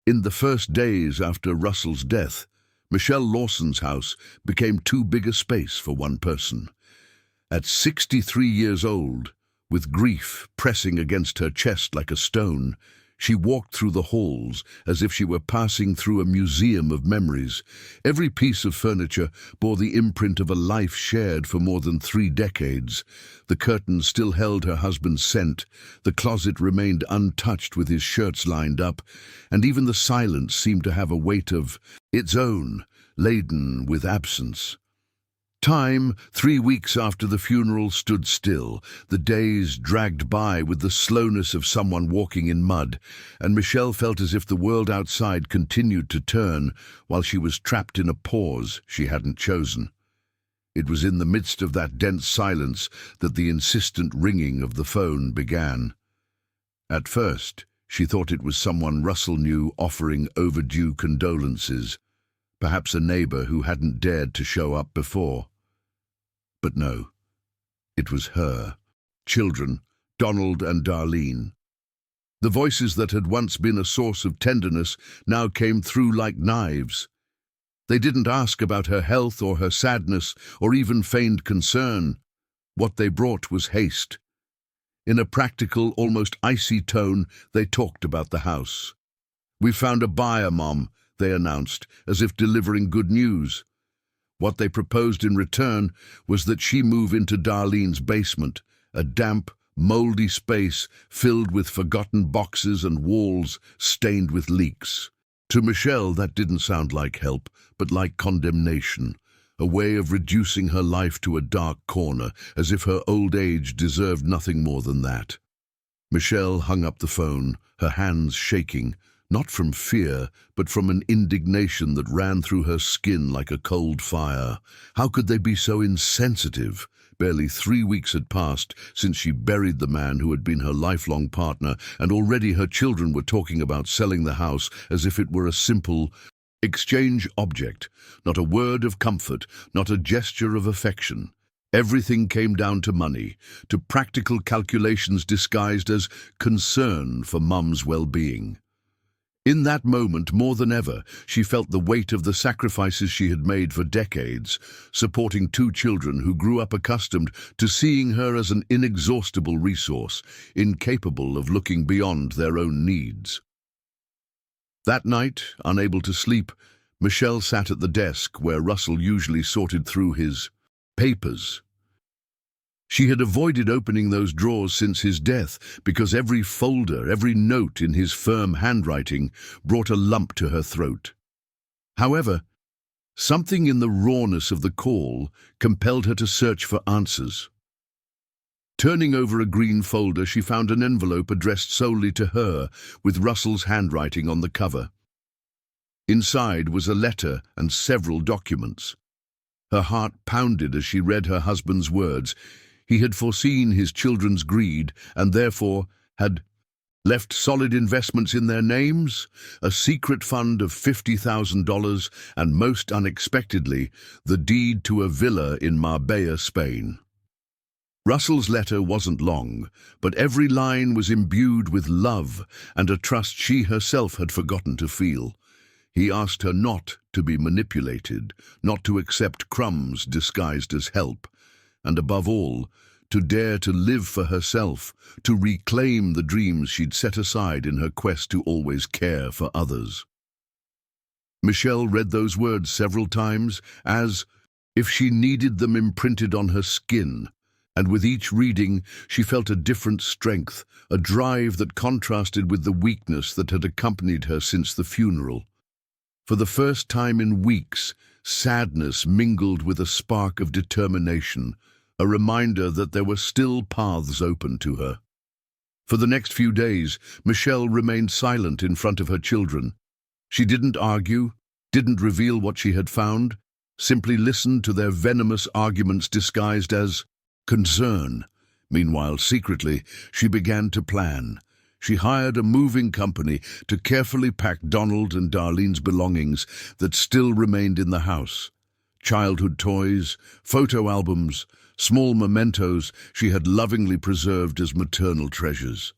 In the first days after Russell's death, Michelle Lawson's house became too big a space for one person. At 63 years old, with grief pressing against her chest like a stone, she walked through the halls as if she were passing through a museum of memories. Every piece of furniture bore the imprint of a life shared for more than 3 decades. The curtains still held her husband's scent, the closet remained untouched with his shirts lined up, and even the silence seemed to have a weight of its own, laden with absence. Time, 3 weeks after the funeral, stood still. The days dragged by with the slowness of someone walking in mud, and Michelle felt as if the world outside continued to turn while she was trapped in a pause she hadn't chosen. It was in the midst of that dense silence that the insistent ringing of the phone began. At first, she thought it was someone Russell knew offering overdue condolences, perhaps a neighbor who hadn't dared to show up before. But no, it was her children, Donald and Darlene. The voices that had once been a source of tenderness now came through like knives. They didn't ask about her health or her sadness or even feigned concern. What they brought was haste. In a practical, almost icy tone, they talked about the house. "We found a buyer, Mom," they announced, as if delivering good news. What they proposed in return was that she move into Darlene's basement, a damp, moldy space filled with forgotten boxes and walls stained with leaks. To Michelle, that didn't sound like help, but like condemnation, a way of reducing her life to a dark corner, as if her old age deserved nothing more than that. Michelle hung up the phone, her hands shaking, not from fear, but from an indignation that ran through her skin like a cold fire. How could they be so insensitive? Barely 3 weeks had passed since she buried the man who had been her lifelong partner, and already her children were talking about selling the house as if it were a simple exchange object, not a word of comfort, not a gesture of affection. Everything came down to money, to practical calculations disguised as concern for Mum's well-being. In that moment, more than ever, she felt the weight of the sacrifices she had made for decades, supporting 2 children who grew up accustomed to seeing her as an inexhaustible resource, incapable of looking beyond their own needs. That night, unable to sleep, Michelle sat at the desk where Russell usually sorted through his papers. She had avoided opening those drawers since his death because every folder, every note in his firm handwriting brought a lump to her throat. However, something in the rawness of the call compelled her to search for answers. Turning over a green folder, she found an envelope addressed solely to her, with Russell's handwriting on the cover. Inside was a letter and several documents. Her heart pounded as she read her husband's words. He had foreseen his children's greed and therefore had left solid investments in their names, a secret fund of $50,000, and most unexpectedly, the deed to a villa in Marbella, Spain. Russell's letter wasn't long, but every line was imbued with love and a trust she herself had forgotten to feel. He asked her not to be manipulated, not to accept crumbs disguised as help, and above all, to dare to live for herself, to reclaim the dreams she'd set aside in her quest to always care for others. Michelle read those words several times, as if she needed them imprinted on her skin, and with each reading she felt a different strength, a drive that contrasted with the weakness that had accompanied her since the funeral. For the first time in weeks, sadness mingled with a spark of determination, a reminder that there were still paths open to her. For the next few days, Michelle remained silent in front of her children. She didn't argue, didn't reveal what she had found, simply listened to their venomous arguments disguised as concern. Meanwhile, secretly, she began to plan. She hired a moving company to carefully pack Donald and Darlene's belongings that still remained in the house. Childhood toys, photo albums, small mementos she had lovingly preserved as maternal treasures.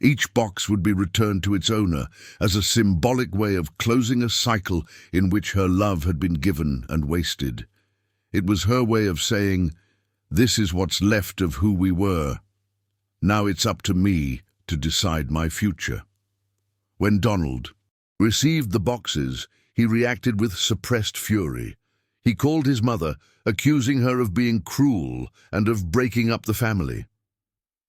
Each box would be returned to its owner as a symbolic way of closing a cycle in which her love had been given and wasted. It was her way of saying, "This is what's left of who we were. Now it's up to me to decide my future." When Donald received the boxes, he reacted with suppressed fury. He called his mother, accusing her of being cruel and of breaking up the family.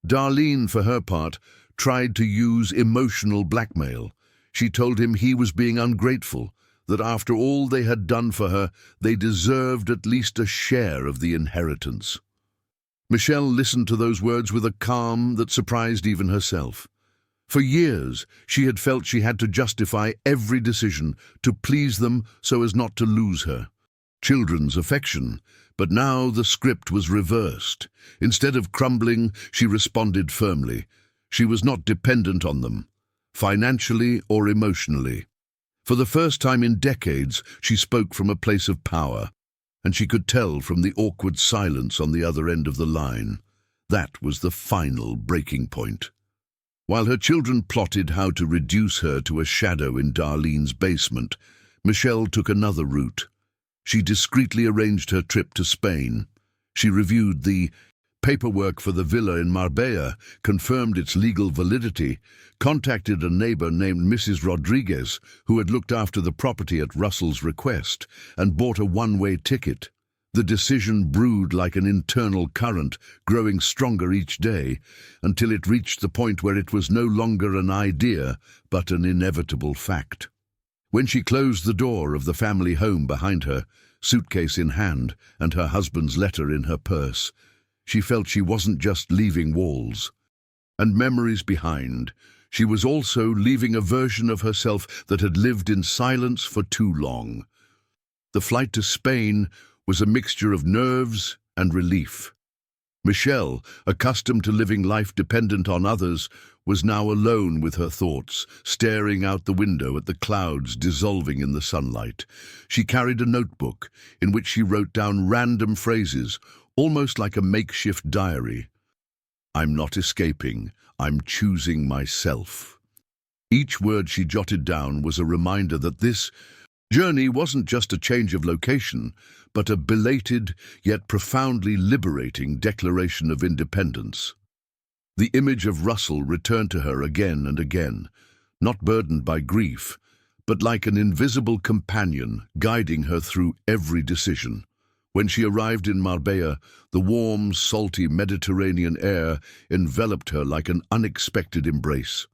Darlene, for her part, tried to use emotional blackmail. She told him he was being ungrateful, that after all they had done for her, they deserved at least a share of the inheritance. Michelle listened to those words with a calm that surprised even herself. For years, she had felt she had to justify every decision to please them so as not to lose her children's affection. But now the script was reversed. Instead of crumbling, she responded firmly. She was not dependent on them, financially or emotionally. For the first time in decades, she spoke from a place of power, and she could tell from the awkward silence on the other end of the line. That was the final breaking point. While her children plotted how to reduce her to a shadow in Darlene's basement, Michelle took another route. She discreetly arranged her trip to Spain. She reviewed the paperwork for the villa in Marbella, confirmed its legal validity, contacted a neighbor named Mrs. Rodriguez, who had looked after the property at Russell's request, and bought a one-way ticket. The decision brewed like an internal current, growing stronger each day, until it reached the point where it was no longer an idea, but an inevitable fact. When she closed the door of the family home behind her, suitcase in hand and her husband's letter in her purse, she felt she wasn't just leaving walls and memories behind. She was also leaving a version of herself that had lived in silence for too long. The flight to Spain was a mixture of nerves and relief. Michelle, accustomed to living life dependent on others, was now alone with her thoughts, staring out the window at the clouds dissolving in the sunlight. She carried a notebook in which she wrote down random phrases, almost like a makeshift diary. "I'm not escaping, I'm choosing myself." Each word she jotted down was a reminder that this journey wasn't just a change of location, but a belated yet profoundly liberating declaration of independence. The image of Russell returned to her again and again, not burdened by grief, but like an invisible companion guiding her through every decision. When she arrived in Marbella, the warm, salty Mediterranean air enveloped her like an unexpected embrace.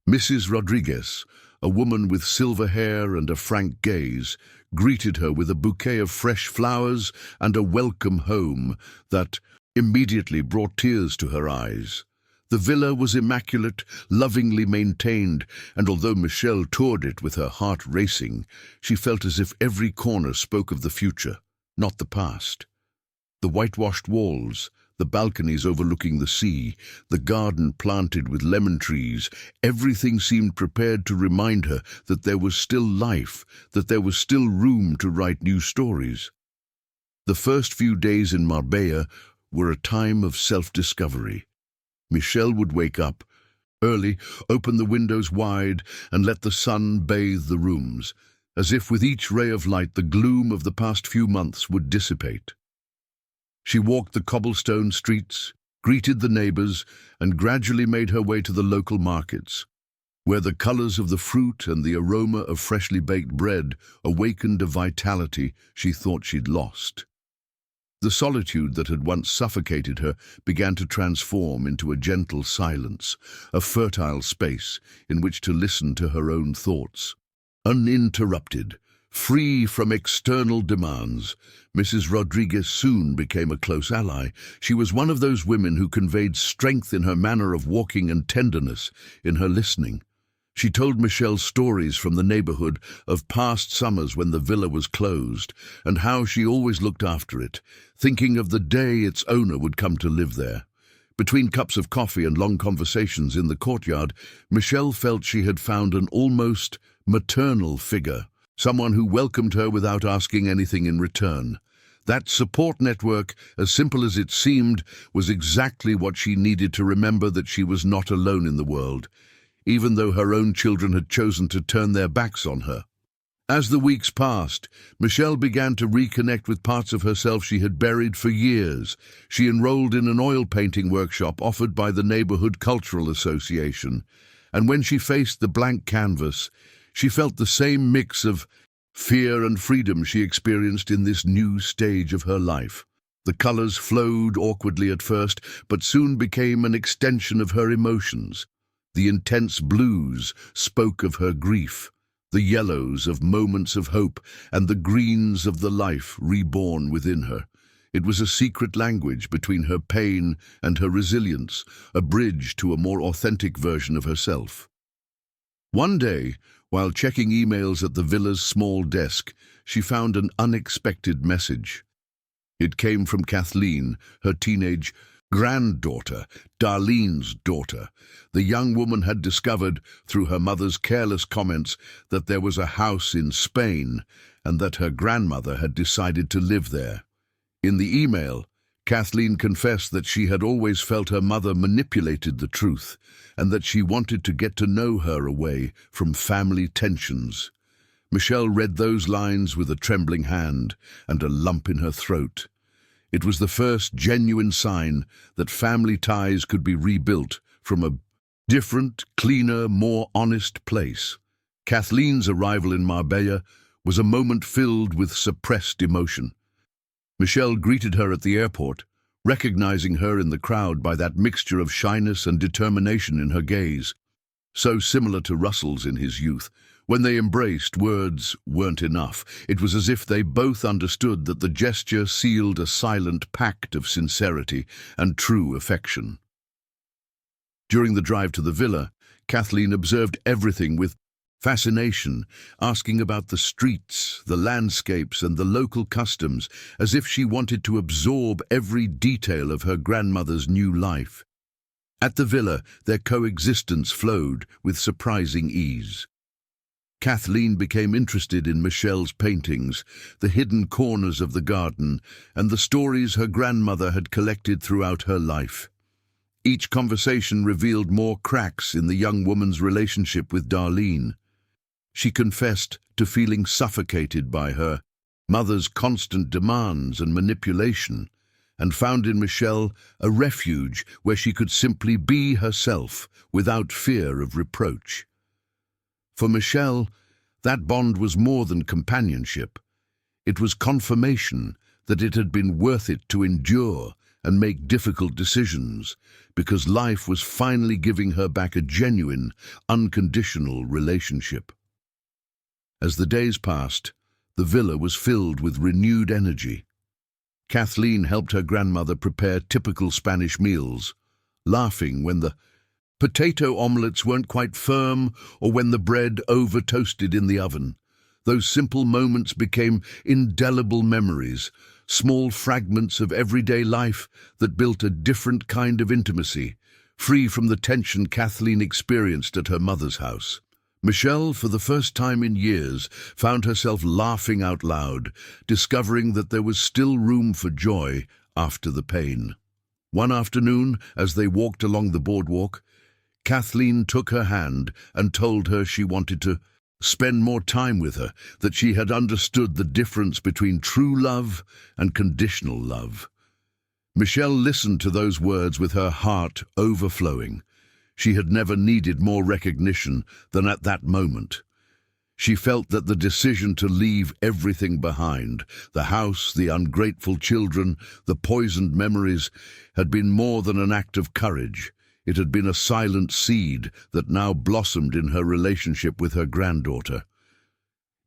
Mrs. Rodriguez, a woman with silver hair and a frank gaze, greeted her with a bouquet of fresh flowers and a welcome home that immediately brought tears to her eyes. The villa was immaculate, lovingly maintained, and although Michelle toured it with her heart racing, she felt as if every corner spoke of the future, not the past. The whitewashed walls, the balconies overlooking the sea, the garden planted with lemon trees, everything seemed prepared to remind her that there was still life, that there was still room to write new stories. The first few days in Marbella were a time of self-discovery. Michelle would wake up early, open the windows wide, and let the sun bathe the rooms, as if with each ray of light the gloom of the past few months would dissipate. She walked the cobblestone streets, greeted the neighbors, and gradually made her way to the local markets, where the colors of the fruit and the aroma of freshly baked bread awakened a vitality she thought she'd lost. The solitude that had once suffocated her began to transform into a gentle silence, a fertile space in which to listen to her own thoughts. Uninterrupted, free from external demands, Mrs. Rodriguez soon became a close ally. She was one of those women who conveyed strength in her manner of walking and tenderness in her listening. She told Michelle stories from the neighborhood of past summers when the villa was closed, and how she always looked after it, thinking of the day its owner would come to live there. Between cups of coffee and long conversations in the courtyard, Michelle felt she had found an almost maternal figure, someone who welcomed her without asking anything in return. That support network, as simple as it seemed, was exactly what she needed to remember that she was not alone in the world, even though her own children had chosen to turn their backs on her. As the weeks passed, Michelle began to reconnect with parts of herself she had buried for years. She enrolled in an oil painting workshop offered by the Neighborhood Cultural Association, and when she faced the blank canvas, she felt the same mix of fear and freedom she experienced in this new stage of her life. The colors flowed awkwardly at first, but soon became an extension of her emotions. The intense blues spoke of her grief, the yellows of moments of hope, and the greens of the life reborn within her. It was a secret language between her pain and her resilience, a bridge to a more authentic version of herself. One day, while checking emails at the villa's small desk, she found an unexpected message. It came from Kathleen, her teenage granddaughter, Darlene's daughter. The young woman had discovered, through her mother's careless comments, that there was a house in Spain and that her grandmother had decided to live there. In the email, Kathleen confessed that she had always felt her mother manipulated the truth and that she wanted to get to know her away from family tensions. Michelle read those lines with a trembling hand and a lump in her throat. It was the first genuine sign that family ties could be rebuilt from a different, cleaner, more honest place. Kathleen's arrival in Marbella was a moment filled with suppressed emotion. Michelle greeted her at the airport, recognizing her in the crowd by that mixture of shyness and determination in her gaze, so similar to Russell's in his youth. When they embraced, words weren't enough. It was as if they both understood that the gesture sealed a silent pact of sincerity and true affection. During the drive to the villa, Kathleen observed everything with fascination, asking about the streets, the landscapes, and the local customs, as if she wanted to absorb every detail of her grandmother's new life. At the villa, their coexistence flowed with surprising ease. Kathleen became interested in Michelle's paintings, the hidden corners of the garden, and the stories her grandmother had collected throughout her life. Each conversation revealed more cracks in the young woman's relationship with Darlene. She confessed to feeling suffocated by her mother's constant demands and manipulation, and found in Michelle a refuge where she could simply be herself without fear of reproach. For Michelle, that bond was more than companionship. It was confirmation that it had been worth it to endure and make difficult decisions, because life was finally giving her back a genuine, unconditional relationship. As the days passed, the villa was filled with renewed energy. Kathleen helped her grandmother prepare typical Spanish meals, laughing when the potato omelettes weren't quite firm or when the bread over-toasted in the oven. Those simple moments became indelible memories, small fragments of everyday life that built a different kind of intimacy, free from the tension Kathleen experienced at her mother's house. Michelle, for the first time in years, found herself laughing out loud, discovering that there was still room for joy after the pain. One afternoon, as they walked along the boardwalk, Kathleen took her hand and told her she wanted to spend more time with her, that she had understood the difference between true love and conditional love. Michelle listened to those words with her heart overflowing. She had never needed more recognition than at that moment. She felt that the decision to leave everything behind, the house, the ungrateful children, the poisoned memories, had been more than an act of courage. It had been a silent seed that now blossomed in her relationship with her granddaughter.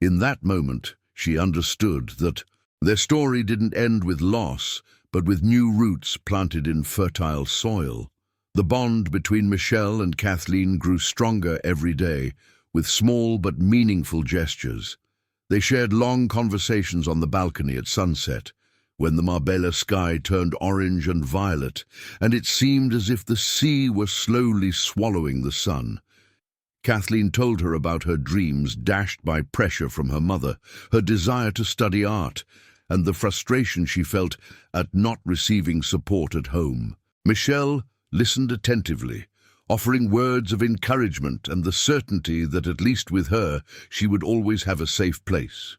In that moment, she understood that their story didn't end with loss, but with new roots planted in fertile soil. The bond between Michelle and Kathleen grew stronger every day, with small but meaningful gestures. They shared long conversations on the balcony at sunset, when the Marbella sky turned orange and violet, and it seemed as if the sea were slowly swallowing the sun. Kathleen told her about her dreams dashed by pressure from her mother, her desire to study art, and the frustration she felt at not receiving support at home. Michelle listened attentively, offering words of encouragement and the certainty that at least with her she would always have a safe place.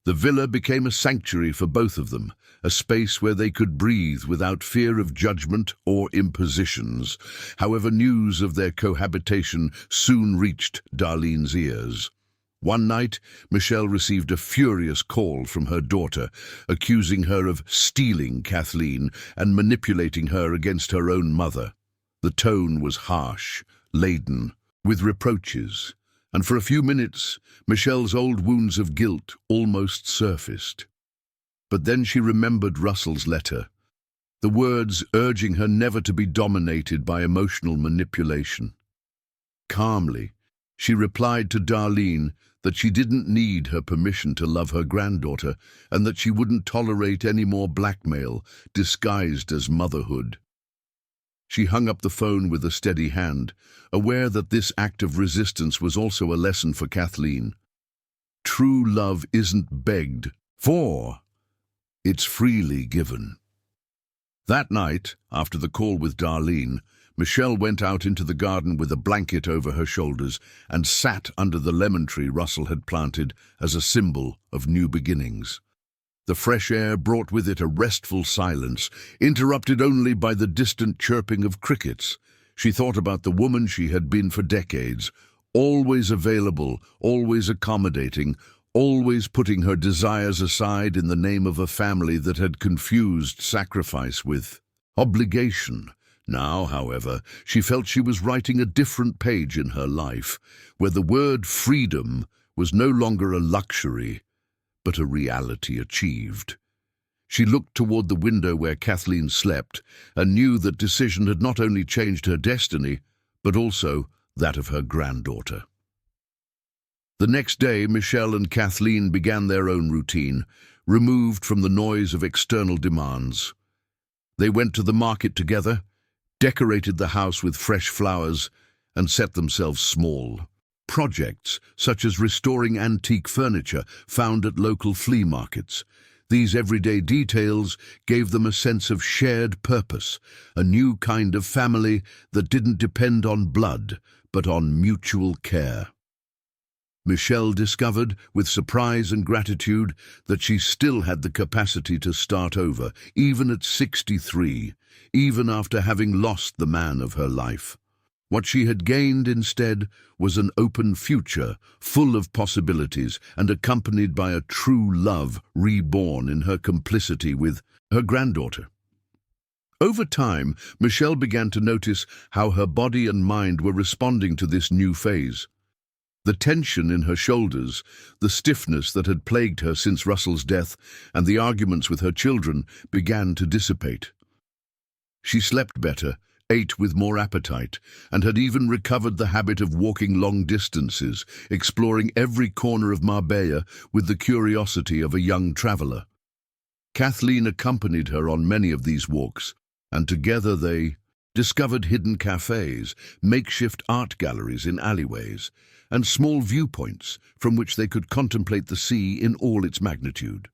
The villa became a sanctuary for both of them, a space where they could breathe without fear of judgment or impositions. However, news of their cohabitation soon reached Darlene's ears. One night, Michelle received a furious call from her daughter, accusing her of stealing Kathleen and manipulating her against her own mother. The tone was harsh, laden with reproaches, and for a few minutes, Michelle's old wounds of guilt almost surfaced. But then she remembered Russell's letter, the words urging her never to be dominated by emotional manipulation. Calmly, she replied to Darlene that she didn't need her permission to love her granddaughter and that she wouldn't tolerate any more blackmail disguised as motherhood. She hung up the phone with a steady hand, aware that this act of resistance was also a lesson for Kathleen. True love isn't begged for, it's freely given. That night, after the call with Darlene, Michelle went out into the garden with a blanket over her shoulders and sat under the lemon tree Russell had planted as a symbol of new beginnings. The fresh air brought with it a restful silence, interrupted only by the distant chirping of crickets. She thought about the woman she had been for decades, always available, always accommodating, always putting her desires aside in the name of a family that had confused sacrifice with obligation. Now, however, she felt she was writing a different page in her life, where the word freedom was no longer a luxury, but a reality achieved. She looked toward the window where Kathleen slept and knew that decision had not only changed her destiny, but also that of her granddaughter. The next day, Michelle and Kathleen began their own routine, removed from the noise of external demands. They went to the market together, decorated the house with fresh flowers, and set themselves small. Projects, such as restoring antique furniture found at local flea markets. These everyday details gave them a sense of shared purpose, a new kind of family that didn't depend on blood, but on mutual care. Michelle discovered, with surprise and gratitude, that she still had the capacity to start over, even at 63, even after having lost the man of her life. What she had gained instead was an open future, full of possibilities and accompanied by a true love reborn in her complicity with her granddaughter. Over time, Michelle began to notice how her body and mind were responding to this new phase. The tension in her shoulders, the stiffness that had plagued her since Russell's death, and the arguments with her children began to dissipate. She slept better, ate with more appetite, and had even recovered the habit of walking long distances, exploring every corner of Marbella with the curiosity of a young traveler. Kathleen accompanied her on many of these walks, and together they discovered hidden cafes, makeshift art galleries in alleyways, and small viewpoints from which they could contemplate the sea in all its magnitude.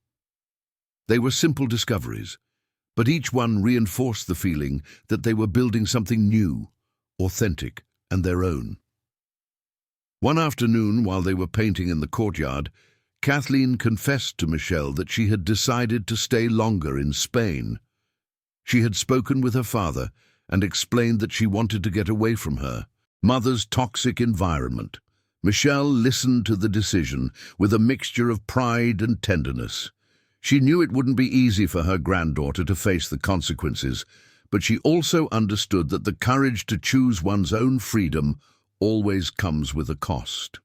They were simple discoveries, but each one reinforced the feeling that they were building something new, authentic, and their own. One afternoon, while they were painting in the courtyard, Kathleen confessed to Michelle that she had decided to stay longer in Spain. She had spoken with her father and explained that she wanted to get away from her mother's toxic environment. Michelle listened to the decision with a mixture of pride and tenderness. She knew it wouldn't be easy for her granddaughter to face the consequences, but she also understood that the courage to choose one's own freedom always comes with a cost.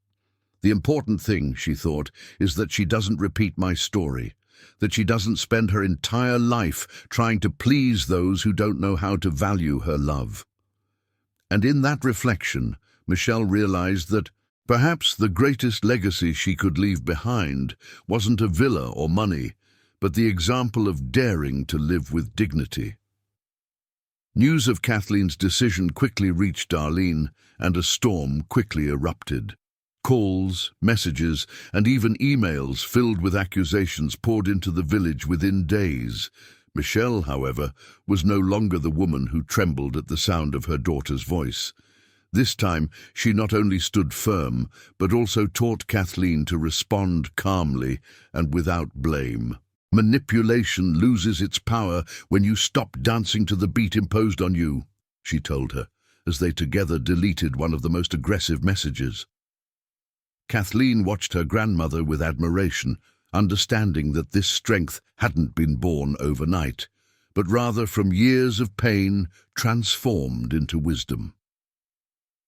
The important thing, she thought, is that she doesn't repeat my story, that she doesn't spend her entire life trying to please those who don't know how to value her love. And in that reflection, Michelle realized that perhaps the greatest legacy she could leave behind wasn't a villa or money, but the example of daring to live with dignity. News of Kathleen's decision quickly reached Darlene, and a storm quickly erupted. Calls, messages, and even emails filled with accusations poured into the village within days. Michelle, however, was no longer the woman who trembled at the sound of her daughter's voice. This time, she not only stood firm, but also taught Kathleen to respond calmly and without blame. "Manipulation loses its power when you stop dancing to the beat imposed on you," she told her, as they together deleted one of the most aggressive messages. Kathleen watched her grandmother with admiration, understanding that this strength hadn't been born overnight, but rather from years of pain transformed into wisdom.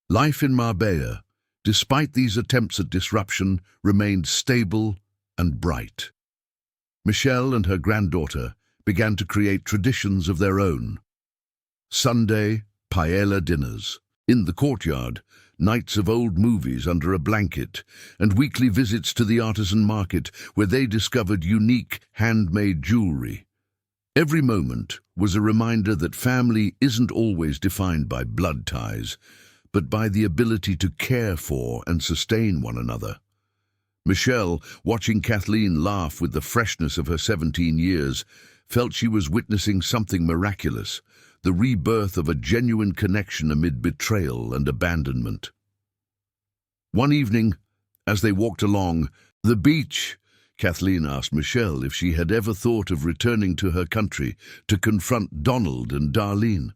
Life in Marbella, despite these attempts at disruption, remained stable and bright. Michelle and her granddaughter began to create traditions of their own. Sunday paella dinners, in the courtyard, nights of old movies under a blanket, and weekly visits to the artisan market where they discovered unique handmade jewelry. Every moment was a reminder that family isn't always defined by blood ties, but by the ability to care for and sustain one another. Michelle, watching Kathleen laugh with the freshness of her 17 years, felt she was witnessing something miraculous, the rebirth of a genuine connection amid betrayal and abandonment. One evening, as they walked along the beach, Kathleen asked Michelle if she had ever thought of returning to her country to confront Donald and Darlene.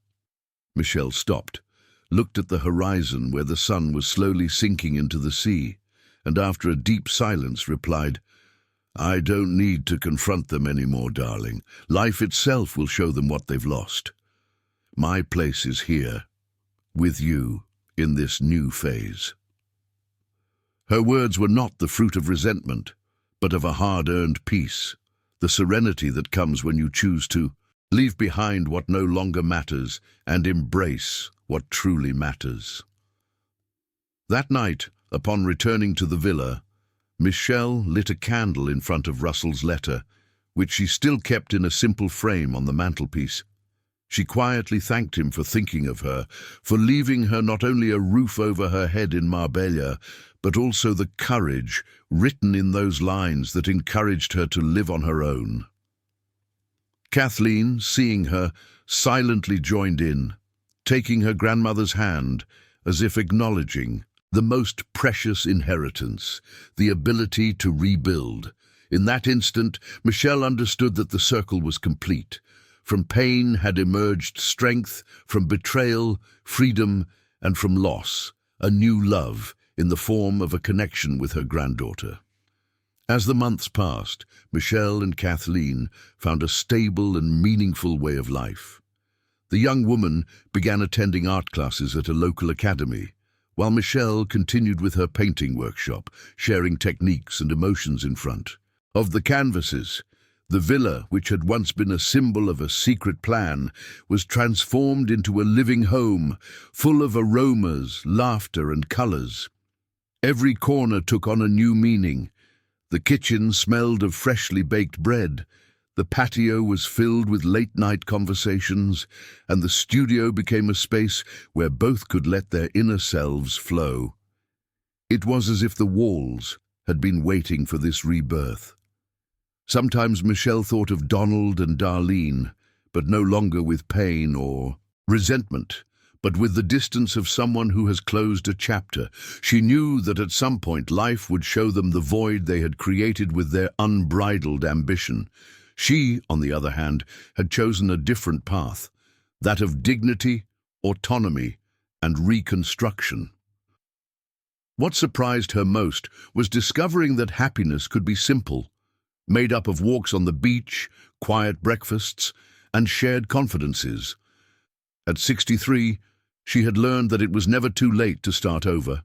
Michelle stopped, looked at the horizon where the sun was slowly sinking into the sea, and after a deep silence replied, "I don't need to confront them anymore, darling. Life itself will show them what they've lost. My place is here, with you, in this new phase." Her words were not the fruit of resentment, but of a hard-earned peace, the serenity that comes when you choose to leave behind what no longer matters and embrace what truly matters. That night, upon returning to the villa, Michelle lit a candle in front of Russell's letter, which she still kept in a simple frame on the mantelpiece. She quietly thanked him for thinking of her, for leaving her not only a roof over her head in Marbella, but also the courage written in those lines that encouraged her to live on her own. Kathleen, seeing her, silently joined in, taking her grandmother's hand as if acknowledging the most precious inheritance, the ability to rebuild. In that instant, Michelle understood that the circle was complete. From pain had emerged strength, from betrayal, freedom, and from loss, a new love in the form of a connection with her granddaughter. As the months passed, Michelle and Kathleen found a stable and meaningful way of life. The young woman began attending art classes at a local academy, while Michelle continued with her painting workshop, sharing techniques and emotions in front of the canvases. The villa, which had once been a symbol of a secret plan, was transformed into a living home, full of aromas, laughter, and colors. Every corner took on a new meaning. The kitchen smelled of freshly baked bread, the patio was filled with late-night conversations, and the studio became a space where both could let their inner selves flow. It was as if the walls had been waiting for this rebirth. Sometimes Michelle thought of Donald and Darlene, but no longer with pain or resentment, but with the distance of someone who has closed a chapter. She knew that at some point life would show them the void they had created with their unbridled ambition. She, on the other hand, had chosen a different path, that of dignity, autonomy, and reconstruction. What surprised her most was discovering that happiness could be simple, made up of walks on the beach, quiet breakfasts, and shared confidences. At 63, she had learned that it was never too late to start over,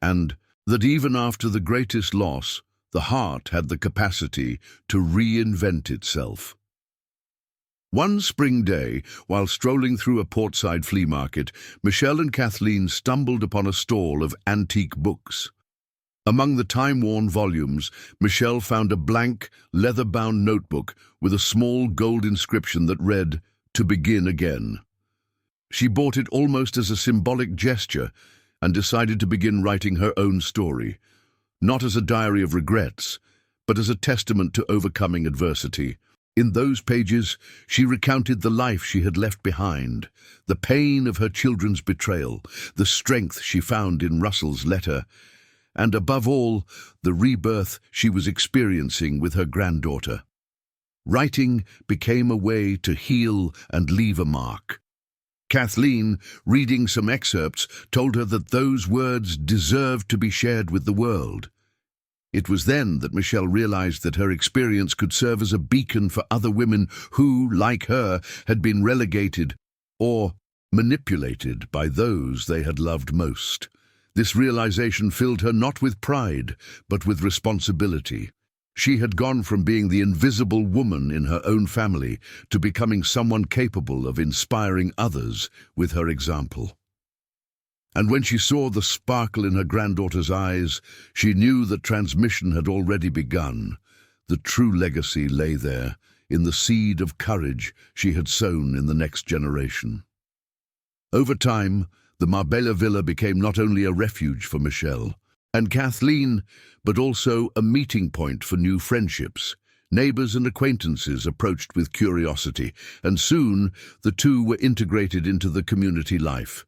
and that even after the greatest loss, the heart had the capacity to reinvent itself. One spring day, while strolling through a portside flea market, Michelle and Kathleen stumbled upon a stall of antique books. Among the time-worn volumes, Michelle found a blank, leather-bound notebook with a small gold inscription that read, "To begin again." She bought it almost as a symbolic gesture and decided to begin writing her own story, not as a diary of regrets, but as a testament to overcoming adversity. In those pages, she recounted the life she had left behind, the pain of her children's betrayal, the strength she found in Russell's letter, and above all, the rebirth she was experiencing with her granddaughter. Writing became a way to heal and leave a mark. Kathleen, reading some excerpts, told her that those words deserved to be shared with the world. It was then that Michelle realized that her experience could serve as a beacon for other women who, like her, had been relegated or manipulated by those they had loved most. This realization filled her not with pride, but with responsibility. She had gone from being the invisible woman in her own family to becoming someone capable of inspiring others with her example. And when she saw the sparkle in her granddaughter's eyes, she knew that transmission had already begun. The true legacy lay there, in the seed of courage she had sown in the next generation. Over time, the Marbella Villa became not only a refuge for Michelle and Kathleen, but also a meeting point for new friendships. Neighbors and acquaintances approached with curiosity, and soon the two were integrated into the community life.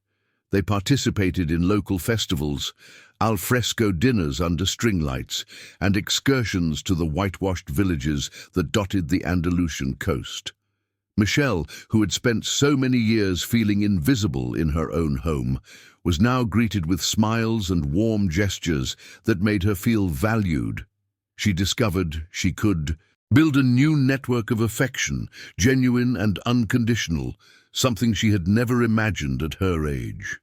They participated in local festivals, al fresco dinners under string lights, and excursions to the whitewashed villages that dotted the Andalusian coast. Michelle, who had spent so many years feeling invisible in her own home, was now greeted with smiles and warm gestures that made her feel valued. She discovered she could build a new network of affection, genuine and unconditional, something she had never imagined at her age.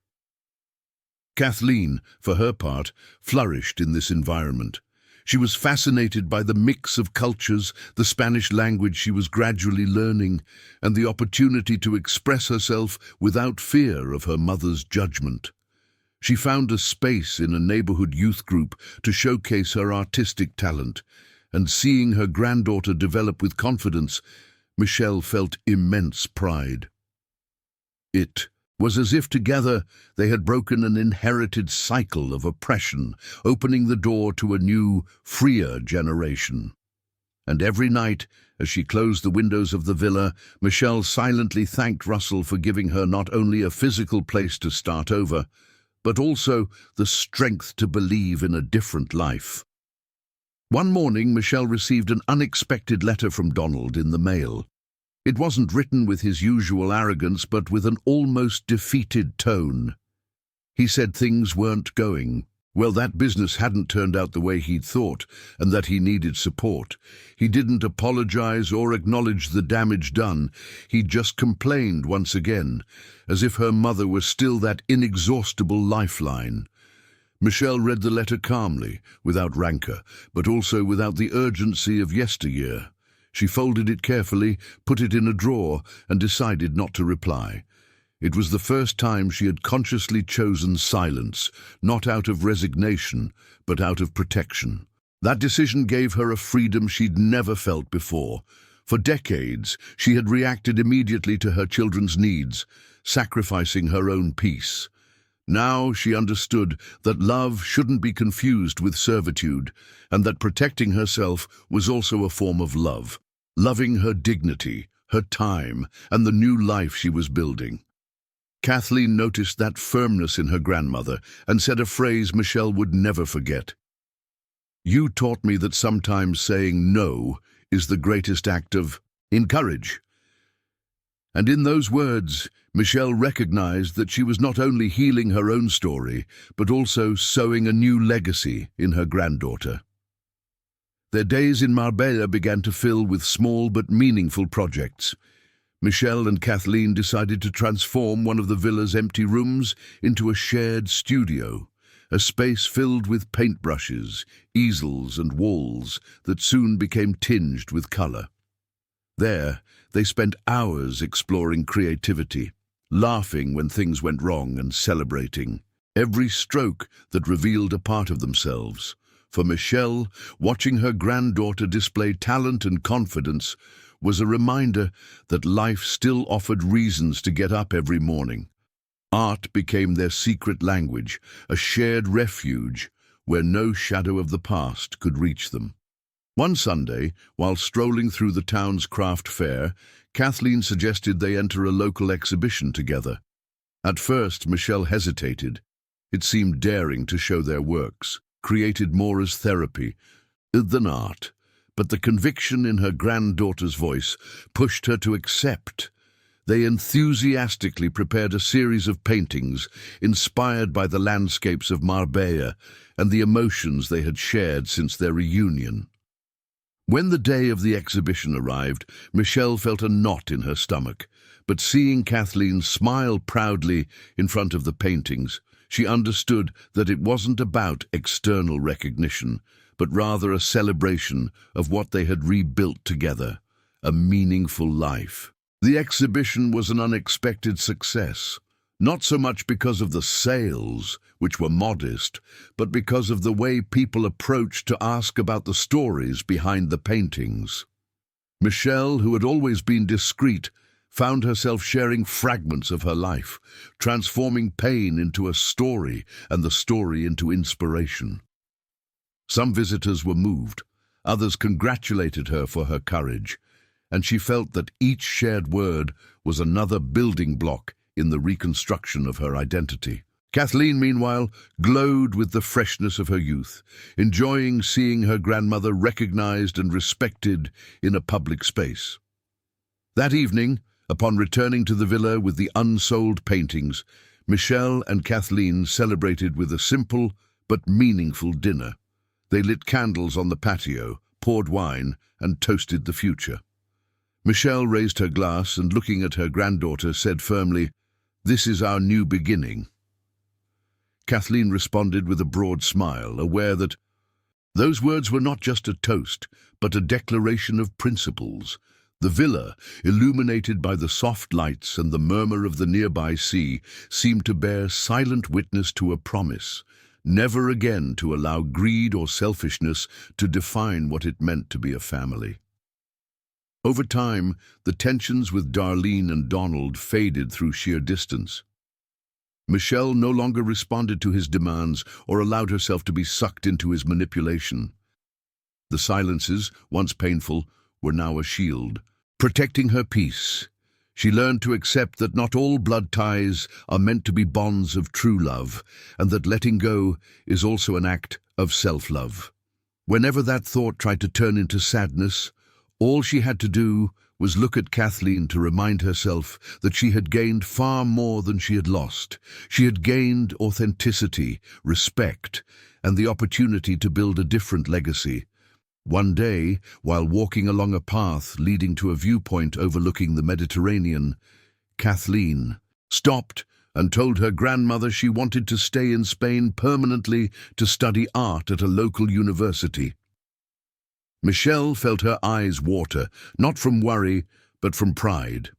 Kathleen, for her part, flourished in this environment. She was fascinated by the mix of cultures, the Spanish language she was gradually learning, and the opportunity to express herself without fear of her mother's judgment. She found a space in a neighborhood youth group to showcase her artistic talent, and seeing her granddaughter develop with confidence, Michelle felt immense pride. It was as if together they had broken an inherited cycle of oppression, opening the door to a new, freer generation. And every night, as she closed the windows of the villa, Michelle silently thanked Russell for giving her not only a physical place to start over, but also the strength to believe in a different life. One morning, Michelle received an unexpected letter from Donald in the mail. It wasn't written with his usual arrogance, but with an almost defeated tone. He said things weren't going well, that business hadn't turned out the way he'd thought, and that he needed support. He didn't apologize or acknowledge the damage done. He just complained once again, as if her mother was still that inexhaustible lifeline. Michelle read the letter calmly, without rancor, but also without the urgency of yesteryear. She folded it carefully, put it in a drawer, and decided not to reply. It was the first time she had consciously chosen silence, not out of resignation, but out of protection. That decision gave her a freedom she'd never felt before. For decades, she had reacted immediately to her children's needs, sacrificing her own peace. Now she understood that love shouldn't be confused with servitude, and that protecting herself was also a form of love, loving her dignity, her time, and the new life she was building. Kathleen noticed that firmness in her grandmother and said a phrase Michelle would never forget. "You taught me that sometimes saying no is the greatest act of courage." And in those words, Michelle recognized that she was not only healing her own story, but also sowing a new legacy in her granddaughter. Their days in Marbella began to fill with small but meaningful projects. Michelle and Kathleen decided to transform one of the villa's empty rooms into a shared studio, a space filled with paintbrushes, easels, and walls that soon became tinged with color. There, they spent hours exploring creativity, laughing when things went wrong and celebrating every stroke that revealed a part of themselves. For Michelle, watching her granddaughter display talent and confidence was a reminder that life still offered reasons to get up every morning. Art became their secret language, a shared refuge where no shadow of the past could reach them. One Sunday, while strolling through the town's craft fair, Kathleen suggested they enter a local exhibition together. At first, Michelle hesitated. It seemed daring to show their works, created more as therapy than art, but the conviction in her granddaughter's voice pushed her to accept. They enthusiastically prepared a series of paintings inspired by the landscapes of Marbella and the emotions they had shared since their reunion. When the day of the exhibition arrived, Michelle felt a knot in her stomach, but seeing Kathleen smile proudly in front of the paintings, she understood that it wasn't about external recognition, but rather a celebration of what they had rebuilt together, a meaningful life. The exhibition was an unexpected success, not so much because of the sales, which were modest, but because of the way people approached to ask about the stories behind the paintings. Michelle, who had always been discreet, found herself sharing fragments of her life, transforming pain into a story and the story into inspiration. Some visitors were moved, others congratulated her for her courage, and she felt that each shared word was another building block in the reconstruction of her identity. Kathleen, meanwhile, glowed with the freshness of her youth, enjoying seeing her grandmother recognized and respected in a public space. That evening, upon returning to the villa with the unsold paintings, Michelle and Kathleen celebrated with a simple but meaningful dinner. They lit candles on the patio, poured wine, and toasted the future. Michelle raised her glass and, looking at her granddaughter, said firmly, "This is our new beginning." Kathleen responded with a broad smile, aware that those words were not just a toast, but a declaration of principles. The villa, illuminated by the soft lights and the murmur of the nearby sea, seemed to bear silent witness to a promise, never again to allow greed or selfishness to define what it meant to be a family. Over time, the tensions with Darlene and Donald faded through sheer distance. Michelle no longer responded to his demands or allowed herself to be sucked into his manipulation. The silences, once painful, were now a shield, protecting her peace. She learned to accept that not all blood ties are meant to be bonds of true love, and that letting go is also an act of self-love. Whenever that thought tried to turn into sadness, all she had to do was look at Kathleen to remind herself that she had gained far more than she had lost. She had gained authenticity, respect, and the opportunity to build a different legacy. One day, while walking along a path leading to a viewpoint overlooking the Mediterranean, Kathleen stopped and told her grandmother she wanted to stay in Spain permanently to study art at a local university. Michelle felt her eyes water, not from worry, but from pride.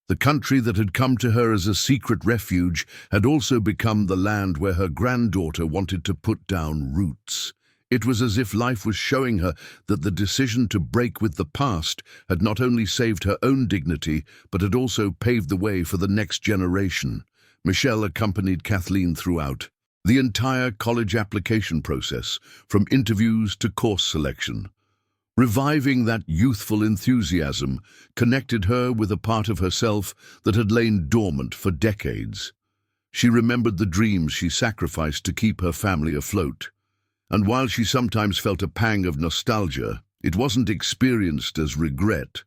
The country that had come to her as a secret refuge had also become the land where her granddaughter wanted to put down roots. It was as if life was showing her that the decision to break with the past had not only saved her own dignity, but had also paved the way for the next generation. Michelle accompanied Kathleen throughout the entire college application process, from interviews to course selection. Reviving that youthful enthusiasm connected her with a part of herself that had lain dormant for decades. She remembered the dreams she sacrificed to keep her family afloat. And while she sometimes felt a pang of nostalgia, it wasn't experienced as regret,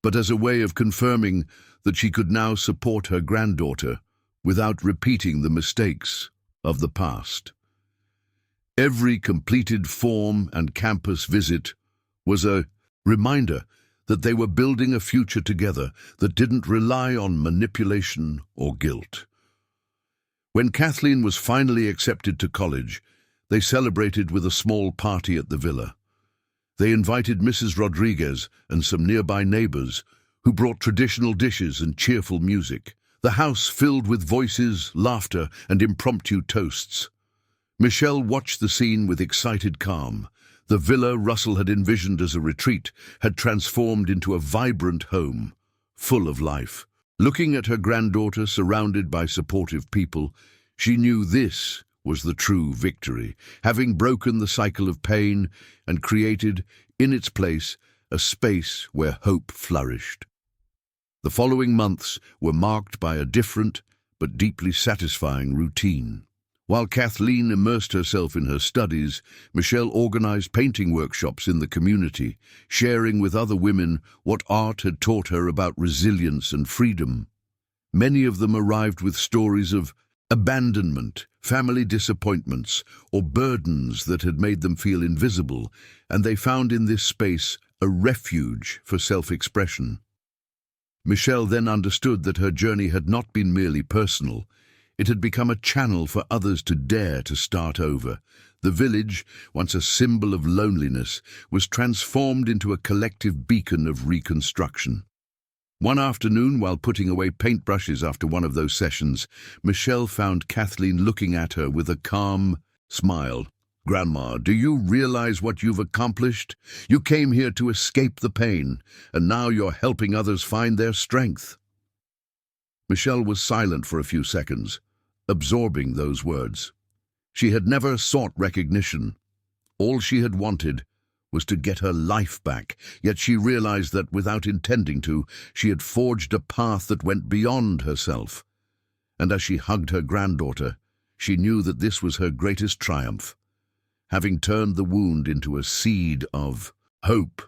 but as a way of confirming that she could now support her granddaughter without repeating the mistakes of the past. Every completed form and campus visit was a reminder that they were building a future together that didn't rely on manipulation or guilt. When Kathleen was finally accepted to college, they celebrated with a small party at the villa. They invited Mrs. Rodriguez and some nearby neighbors who brought traditional dishes and cheerful music. The house filled with voices, laughter, and impromptu toasts. Michelle watched the scene with excited calm. The villa Russell had envisioned as a retreat had transformed into a vibrant home, full of life. Looking at her granddaughter surrounded by supportive people, she knew this was the true victory, having broken the cycle of pain and created, in its place, a space where hope flourished. The following months were marked by a different but deeply satisfying routine. While Kathleen immersed herself in her studies, Michelle organized painting workshops in the community, sharing with other women what art had taught her about resilience and freedom. Many of them arrived with stories of abandonment, family disappointments, or burdens that had made them feel invisible, and they found in this space a refuge for self-expression. Michelle then understood that her journey had not been merely personal. It had become a channel for others to dare to start over. The village, once a symbol of loneliness, was transformed into a collective beacon of reconstruction. One afternoon, while putting away paintbrushes after one of those sessions, Michelle found Kathleen looking at her with a calm smile. "Grandma, do you realize what you've accomplished? You came here to escape the pain, and now you're helping others find their strength." Michelle was silent for a few seconds, absorbing those words. She had never sought recognition. All she had wanted was to get her life back, yet she realized that, without intending to, she had forged a path that went beyond herself. And as she hugged her granddaughter, she knew that this was her greatest triumph, having turned the wound into a seed of hope.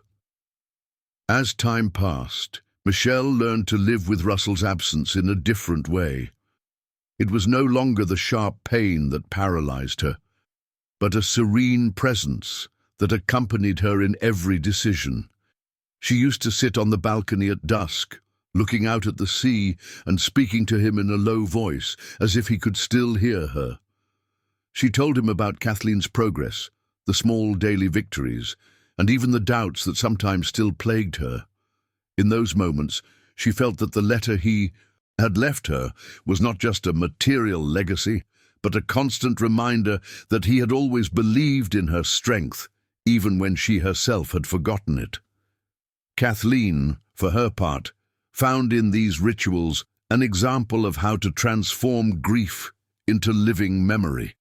As time passed, Michelle learned to live with Russell's absence in a different way. It was no longer the sharp pain that paralyzed her, but a serene presence that accompanied her in every decision. She used to sit on the balcony at dusk, looking out at the sea and speaking to him in a low voice, as if he could still hear her. She told him about Kathleen's progress, the small daily victories, and even the doubts that sometimes still plagued her. In those moments, she felt that the letter he had left her was not just a material legacy, but a constant reminder that he had always believed in her strength, even when she herself had forgotten it. Kathleen, for her part, found in these rituals an example of how to transform grief into living memory.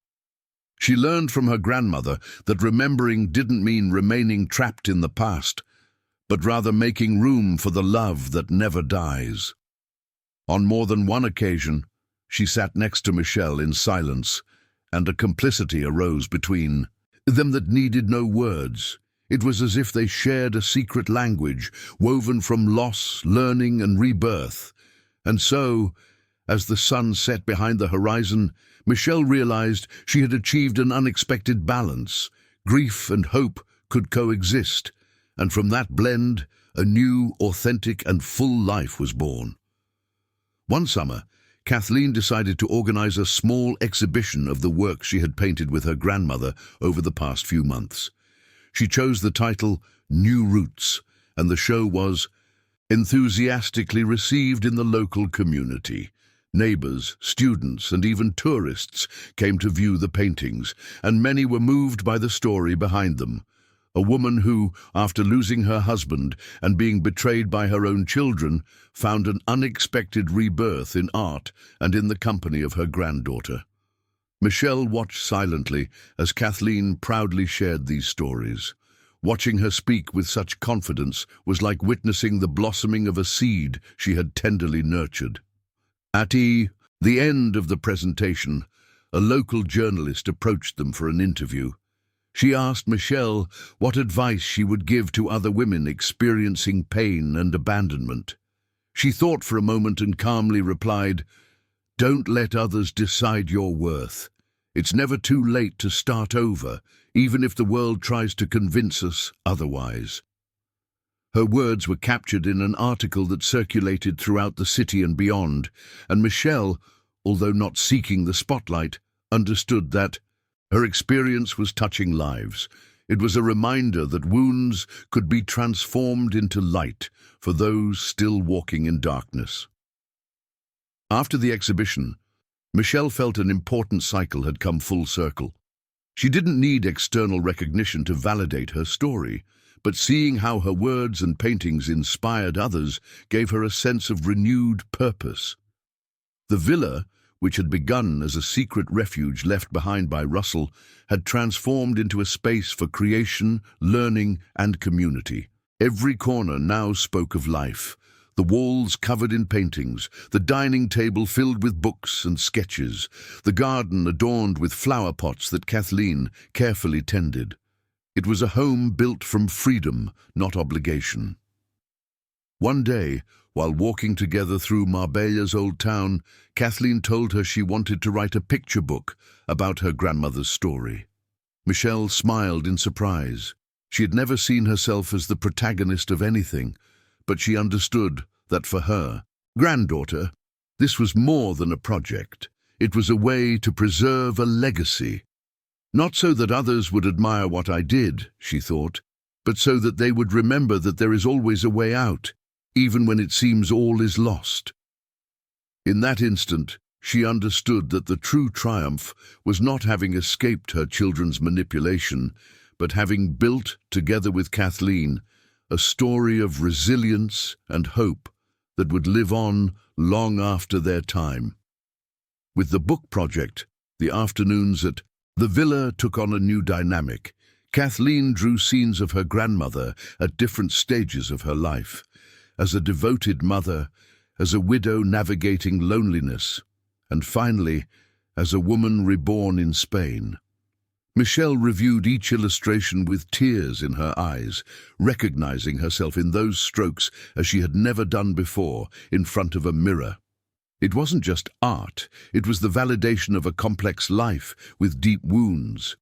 She learned from her grandmother that remembering didn't mean remaining trapped in the past, but rather making room for the love that never dies. On more than one occasion, she sat next to Michelle in silence, and a complicity arose between them that needed no words. It was as if they shared a secret language, woven from loss, learning, and rebirth. And so, as the sun set behind the horizon, Michelle realized she had achieved an unexpected balance. Grief and hope could coexist, and from that blend, a new, authentic, and full life was born. One summer, Kathleen decided to organize a small exhibition of the work she had painted with her grandmother over the past few months. She chose the title New Roots, and the show was enthusiastically received in the local community. Neighbors, students, and even tourists came to view the paintings, and many were moved by the story behind them. A woman who, after losing her husband and being betrayed by her own children, found an unexpected rebirth in art and in the company of her granddaughter. Michelle watched silently as Kathleen proudly shared these stories. Watching her speak with such confidence was like witnessing the blossoming of a seed she had tenderly nurtured. At the end of the presentation, a local journalist approached them for an interview. She asked Michelle what advice she would give to other women experiencing pain and abandonment. She thought for a moment and calmly replied, "Don't let others decide your worth. It's never too late to start over, even if the world tries to convince us otherwise." Her words were captured in an article that circulated throughout the city and beyond, and Michelle, although not seeking the spotlight, understood that her experience was touching lives. It was a reminder that wounds could be transformed into light for those still walking in darkness. After the exhibition, Michelle felt an important cycle had come full circle. She didn't need external recognition to validate her story, but seeing how her words and paintings inspired others gave her a sense of renewed purpose. The villa, which had begun as a secret refuge left behind by Russell, had transformed into a space for creation, learning, and community. Every corner now spoke of life. The walls covered in paintings, the dining table filled with books and sketches, the garden adorned with flower pots that Kathleen carefully tended. It was a home built from freedom, not obligation. One day, while walking together through Marbella's old town, Kathleen told her she wanted to write a picture book about her grandmother's story. Michelle smiled in surprise. She had never seen herself as the protagonist of anything, but she understood that for her, granddaughter, this was more than a project. It was a way to preserve a legacy. Not so that others would admire what I did, she thought, but so that they would remember that there is always a way out, even when it seems all is lost. In that instant, she understood that the true triumph was not having escaped her children's manipulation, but having built, together with Kathleen, a story of resilience and hope that would live on long after their time. With the book project, the afternoons at the villa took on a new dynamic. Kathleen drew scenes of her grandmother at different stages of her life, as a devoted mother, as a widow navigating loneliness, and finally, as a woman reborn in Spain. Michelle reviewed each illustration with tears in her eyes, recognizing herself in those strokes as she had never done before, in front of a mirror. It wasn't just art, it was the validation of a complex life with deep wounds,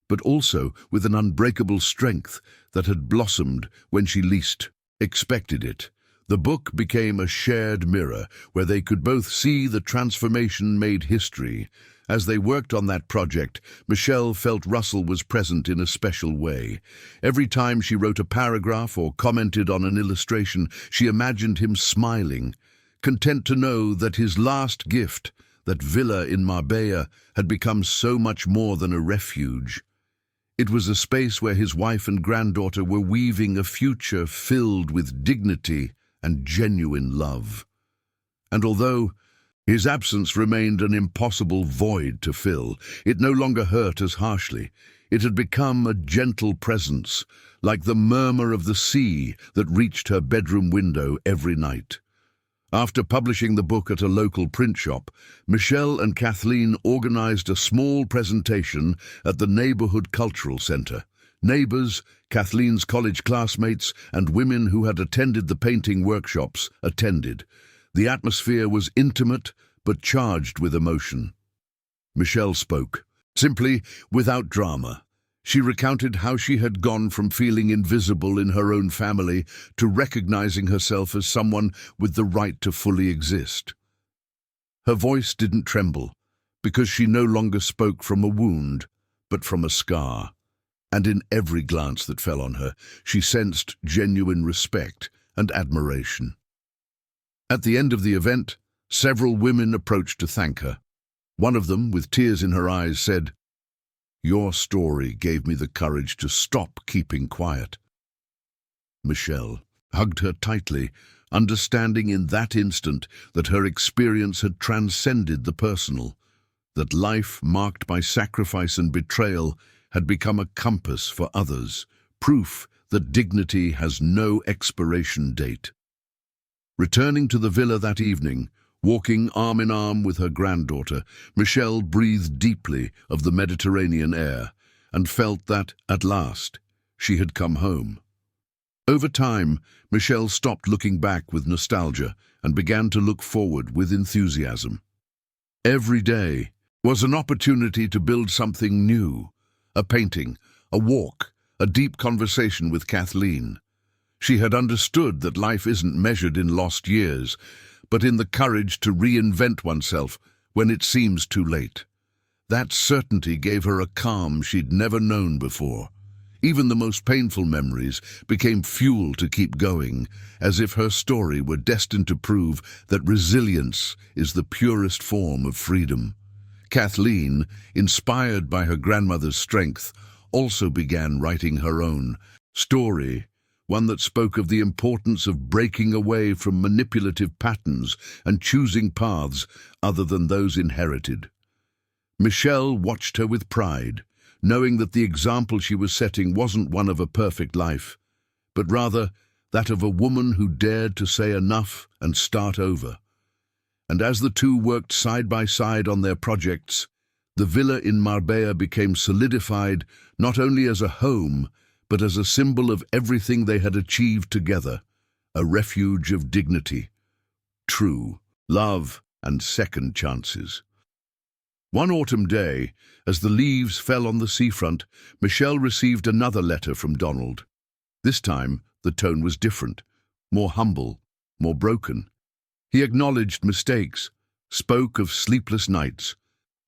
but also with an unbreakable strength that had blossomed when she least expected it. The book became a shared mirror where they could both see the transformation made history. As they worked on that project, Michelle felt Russell was present in a special way. Every time she wrote a paragraph or commented on an illustration, she imagined him smiling, content to know that his last gift, that villa in Marbella, had become so much more than a refuge. It was a space where his wife and granddaughter were weaving a future filled with dignity and genuine love. And although his absence remained an impossible void to fill, it no longer hurt as harshly. It had become a gentle presence, like the murmur of the sea that reached her bedroom window every night. After publishing the book at a local print shop, Michelle and Kathleen organized a small presentation at the neighborhood cultural center. Neighbors, Kathleen's college classmates, and women who had attended the painting workshops attended. The atmosphere was intimate but charged with emotion. Michelle spoke, simply, without drama. She recounted how she had gone from feeling invisible in her own family to recognizing herself as someone with the right to fully exist. Her voice didn't tremble, because she no longer spoke from a wound, but from a scar. And in every glance that fell on her, she sensed genuine respect and admiration. At the end of the event, several women approached to thank her. One of them, with tears in her eyes, said, "Your story gave me the courage to stop keeping quiet." Michelle hugged her tightly, understanding in that instant that her experience had transcended the personal, that life marked by sacrifice and betrayal had become a compass for others, proof that dignity has no expiration date. Returning to the villa that evening, walking arm in arm with her granddaughter, Michelle breathed deeply of the Mediterranean air and felt that, at last, she had come home. Over time, Michelle stopped looking back with nostalgia and began to look forward with enthusiasm. Every day was an opportunity to build something new, a painting, a walk, a deep conversation with Kathleen. She had understood that life isn't measured in lost years, but in the courage to reinvent oneself when it seems too late. That certainty gave her a calm she'd never known before. Even the most painful memories became fuel to keep going, as if her story were destined to prove that resilience is the purest form of freedom. Kathleen, inspired by her grandmother's strength, also began writing her own story, one that spoke of the importance of breaking away from manipulative patterns and choosing paths other than those inherited. Michelle watched her with pride, knowing that the example she was setting wasn't one of a perfect life, but rather that of a woman who dared to say enough and start over. And as the two worked side by side on their projects, the villa in Marbella became solidified not only as a home, but as a symbol of everything they had achieved together, a refuge of dignity, true love, and second chances. One autumn day, as the leaves fell on the seafront, Michelle received another letter from Donald. This time, the tone was different, more humble, more broken. He acknowledged mistakes, spoke of sleepless nights,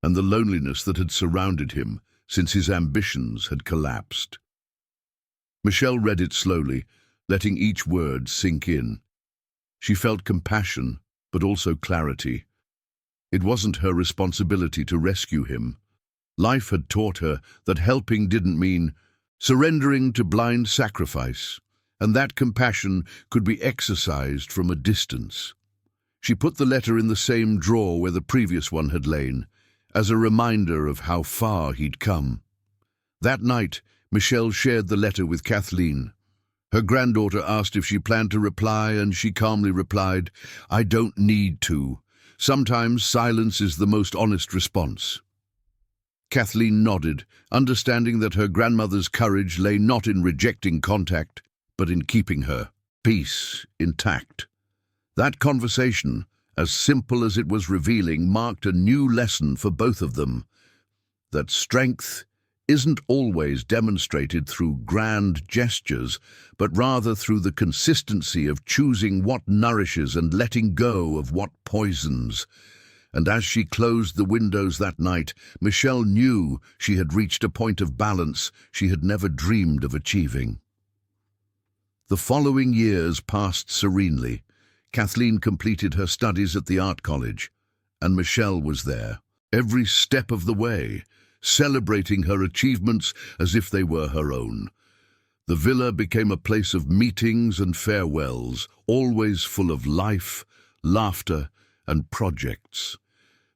and the loneliness that had surrounded him since his ambitions had collapsed. Michelle read it slowly, letting each word sink in. She felt compassion, but also clarity. It wasn't her responsibility to rescue him. Life had taught her that helping didn't mean surrendering to blind sacrifice, and that compassion could be exercised from a distance. She put the letter in the same drawer where the previous one had lain, as a reminder of how far he'd come. That night, Michelle shared the letter with Kathleen. Her granddaughter asked if she planned to reply, and she calmly replied, "I don't need to. Sometimes silence is the most honest response." Kathleen nodded, understanding that her grandmother's courage lay not in rejecting contact, but in keeping her peace intact. That conversation, as simple as it was revealing, marked a new lesson for both of them, that strength isn't always demonstrated through grand gestures, but rather through the consistency of choosing what nourishes and letting go of what poisons. And as she closed the windows that night, Michelle knew she had reached a point of balance she had never dreamed of achieving. The following years passed serenely. Kathleen completed her studies at the art college, and Michelle was there, every step of the way, celebrating her achievements as if they were her own. The villa became a place of meetings and farewells, always full of life, laughter, and projects.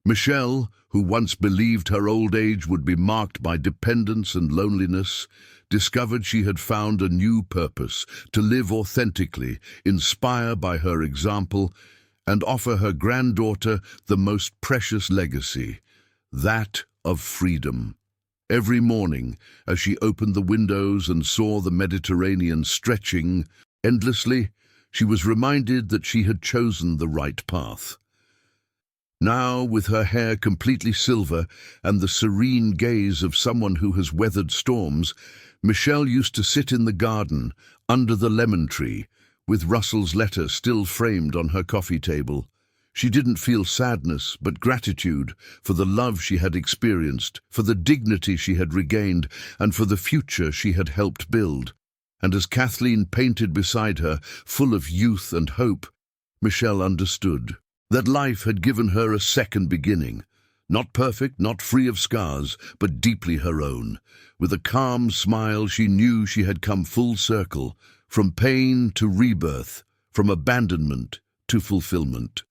Michelle, who once believed her old age would be marked by dependence and loneliness, discovered she had found a new purpose: to live authentically, inspire by her example, and offer her granddaughter the most precious legacy, that of freedom. Every morning, as she opened the windows and saw the Mediterranean stretching endlessly, she was reminded that she had chosen the right path. Now, with her hair completely silver and the serene gaze of someone who has weathered storms, Michelle used to sit in the garden, under the lemon tree, with Russell's letter still framed on her coffee table. She didn't feel sadness, but gratitude for the love she had experienced, for the dignity she had regained, and for the future she had helped build. And as Kathleen painted beside her, full of youth and hope, Michelle understood that life had given her a second beginning, not perfect, not free of scars, but deeply her own. With a calm smile, she knew she had come full circle, from pain to rebirth, from abandonment to fulfillment.